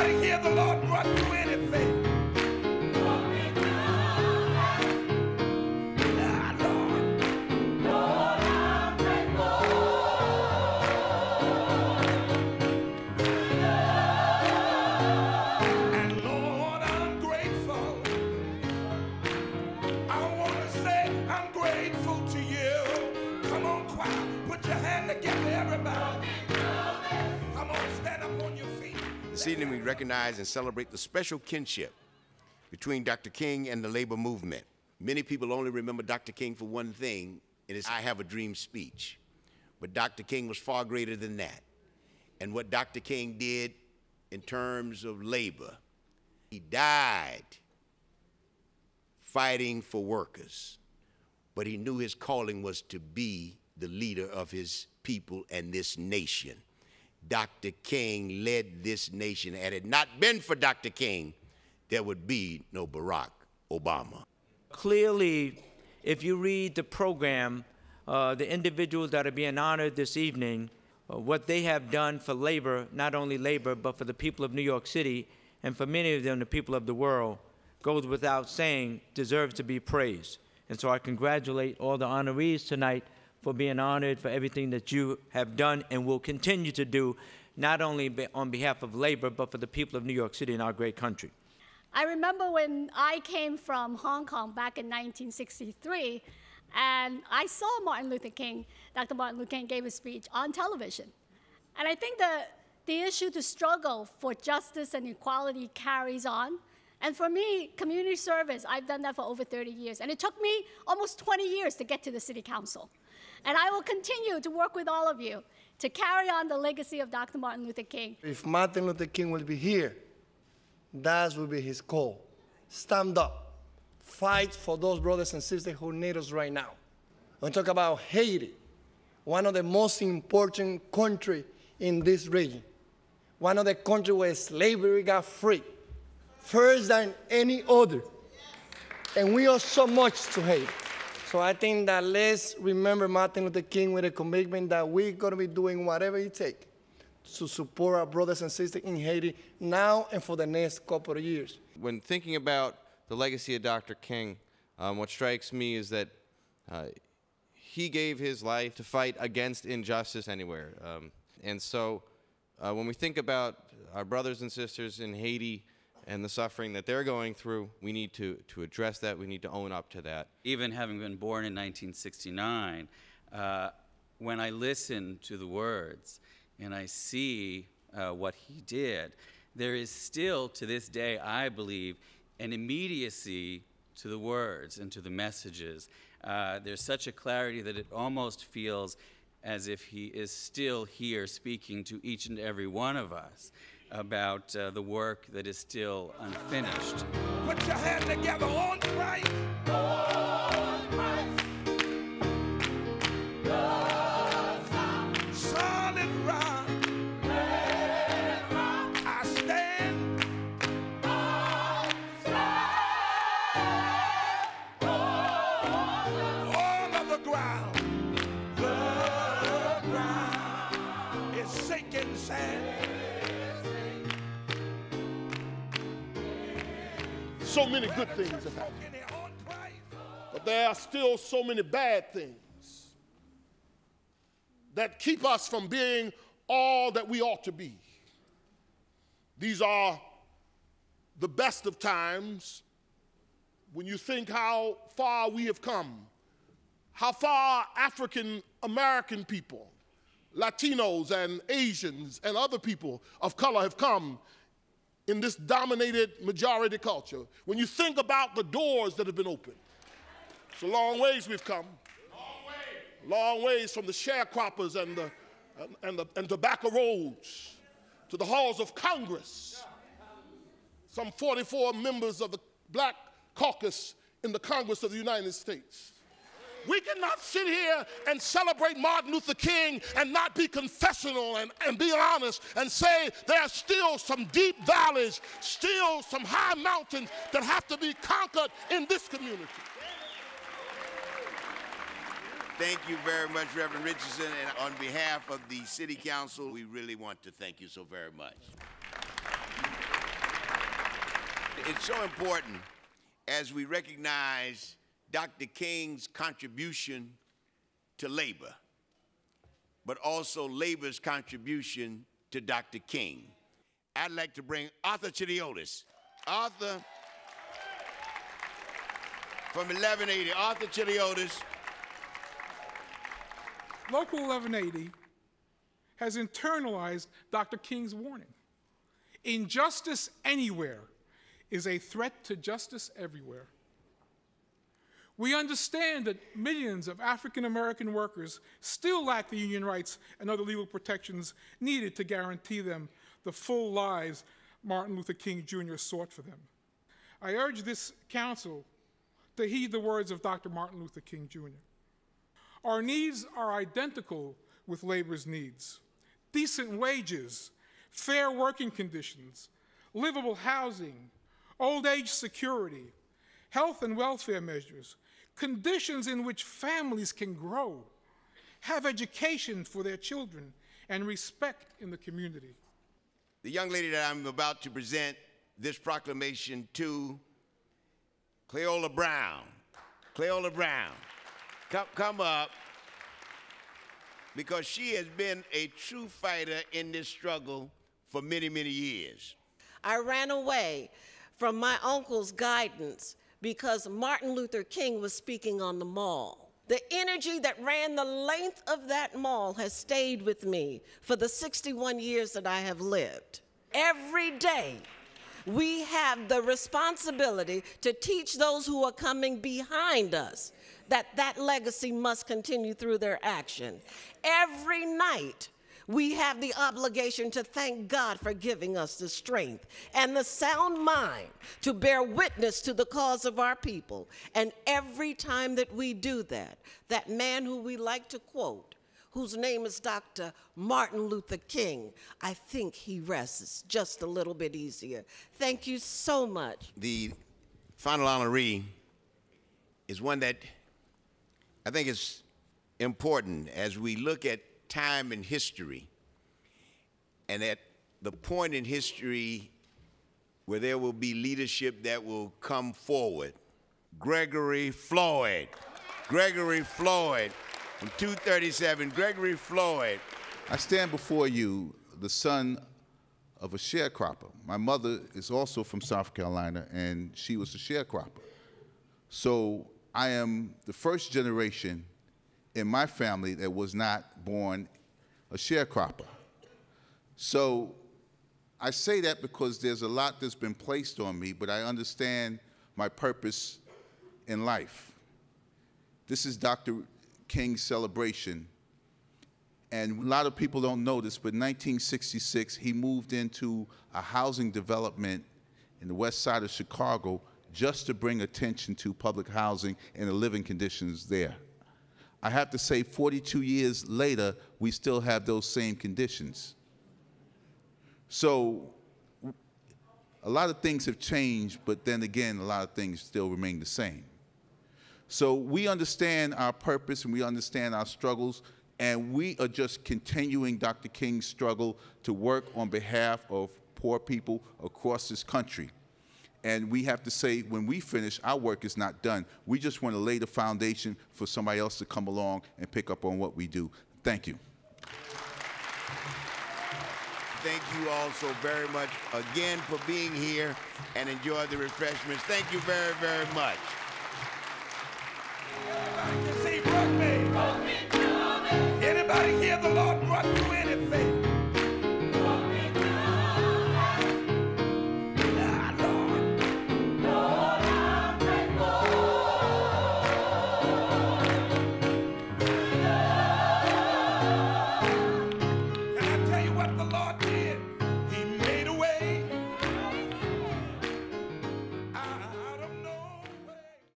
Anybody here the Lord brought through anything? This evening, we recognize and celebrate the special kinship between Dr. King and the labor movement. Many people only remember Dr. King for one thing, and it's I Have a Dream speech. But Dr. King was far greater than that. And what Dr. King did in terms of labor, he died fighting for workers, but he knew his calling was to be the leader of his people and this nation. Dr. King led this nation. Had it not been for Dr. King, there would be no Barack Obama. Clearly, if you read the program, the individuals that are being honored this evening, what they have done for labor, not only labor, but for the people of New York City, and for many of them, the people of the world, goes without saying, deserves to be praised. And so I congratulate all the honorees tonight for being honored for everything that you have done and will continue to do, not only on behalf of labor, but for the people of New York City and our great country. I remember when I came from Hong Kong back in 1963, and I saw Martin Luther King, Dr. Martin Luther King gave a speech on television. And I think that the issue to struggle for justice and equality carries on. And for me, community service, I've done that for over 30 years. And it took me almost 20 years to get to the city council. And I will continue to work with all of you to carry on the legacy of Dr. Martin Luther King. If Martin Luther King will be here, that will be his call. Stand up. Fight for those brothers and sisters who need us right now. When we talk about Haiti, one of the most important countries in this region, one of the countries where slavery got free, first than any other. And we owe so much to Haiti. So I think that let's remember Martin Luther King with a commitment that we're going to be doing whatever it takes to support our brothers and sisters in Haiti now and for the next couple of years. When thinking about the legacy of Dr. King, what strikes me is that he gave his life to fight against injustice anywhere. And so when we think about our brothers and sisters in Haiti and the suffering that they're going through, we need to address that. We need to own up to that. Even having been born in 1969, when I listen to the words and I see what he did, there is still, to this day, I believe, an immediacy to the words and to the messages. There's such a clarity that it almost feels as if he is still here speaking to each and every one of us about the work that is still unfinished. Put your hand together on Christ. On Christ. Solid rock. I stand. All of the ground. The ground is sinking sand. So many good things have happened, but there are still so many bad things that keep us from being all that we ought to be. These are the best of times when you think how far we have come, how far African American people, Latinos and Asians and other people of color have come in this dominated majority culture. When you think about the doors that have been opened, it's a long ways we've come. Long ways from the sharecroppers and tobacco roads to the halls of Congress. Some 44 members of the Black Caucus in the Congress of the United States. We cannot sit here and celebrate Martin Luther King and not be confessional and be honest and say there are still some deep valleys, still some high mountains that have to be conquered in this community. Thank you very much, Reverend Richardson. And on behalf of the City Council, we really want to thank you so very much. It's so important as we recognize Dr. King's contribution to labor, but also labor's contribution to Dr. King. I'd like to bring Arthur Chiliotis. Arthur, from 1180, Arthur Chiliotis. Local 1180 has internalized Dr. King's warning. Injustice anywhere is a threat to justice everywhere. We understand that millions of African American workers still lack the union rights and other legal protections needed to guarantee them the full lives Martin Luther King Jr. sought for them. I urge this council to heed the words of Dr. Martin Luther King Jr. Our needs are identical with labor's needs: decent wages, fair working conditions, livable housing, old age security, health and welfare measures, conditions in which families can grow, have education for their children, and respect in the community. The young lady that I'm about to present this proclamation to, Cleola Brown. Cleola Brown, come up, because she has been a true fighter in this struggle for many, many years. I ran away from my uncle's guidance because Martin Luther King was speaking on the mall. The energy that ran the length of that mall has stayed with me for the 61 years that I have lived. Every day, we have the responsibility to teach those who are coming behind us that that legacy must continue through their action. Every night, we have the obligation to thank God for giving us the strength and the sound mind to bear witness to the cause of our people. And every time that we do that, that man who we like to quote, whose name is Dr. Martin Luther King, I think he rests just a little bit easier. Thank you so much. The final honoree is one that I think is important as we look at time in history, and at the point in history where there will be leadership that will come forward. Gregory Floyd. Gregory Floyd from 237. Gregory Floyd. I stand before you, the son of a sharecropper. My mother is also from South Carolina, and she was a sharecropper. So I am the first generation in my family that was not born a sharecropper. So I say that because there's a lot that's been placed on me, but I understand my purpose in life. This is Dr. King's celebration, and a lot of people don't know this, but in 1966, he moved into a housing development in the west side of Chicago just to bring attention to public housing and the living conditions there. I have to say, 42 years later, we still have those same conditions. So a lot of things have changed, but then again, a lot of things still remain the same. So we understand our purpose and we understand our struggles, and we are just continuing Dr. King's struggle to work on behalf of poor people across this country. And we have to say, when we finish, our work is not done. We just want to lay the foundation for somebody else to come along and pick up on what we do. Thank you. Thank you all so very much again for being here, and enjoy the refreshments. Thank you very, very much. Anybody hear the Lord brought